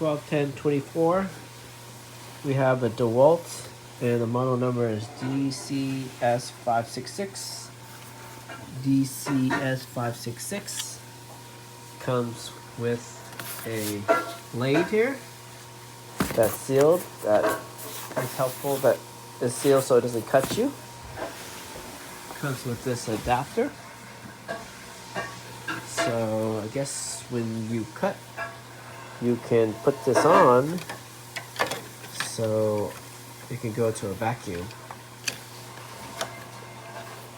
121024. We have a DeWalt, and the model number is DCS566. DCS566 comes with a blade here that's sealed. That is helpful. That is sealed so it doesn't cut you. Comes with this adapter. So I guess when you cut, you can put this on so it can go to a vacuum.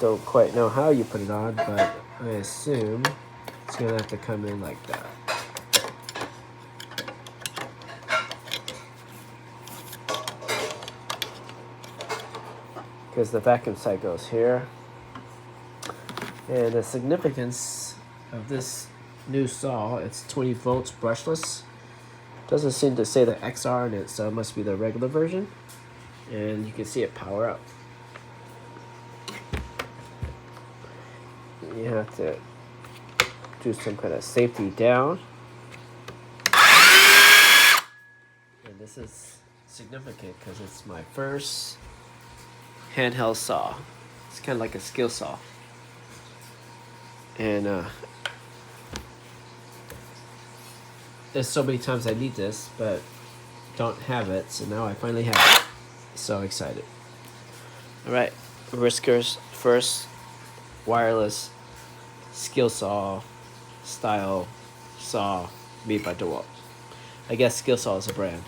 Don't quite know how you put it on, but I assume it's gonna have to come in like that. Because the vacuum side goes here. And the significance of this new saw, it's 20 volts brushless. Doesn't seem to say the XR in it, so it must be the regular version. And you can see it power up. You have to do some kind of safety down. And this is significant because it's my first handheld saw. It's kind of like a skill saw. And there's so many times I need this, but don't have it, so now I finally have it. So excited. Alright, Risker's first wireless skill saw style saw made by DeWalt. I guess skill saw is a brand.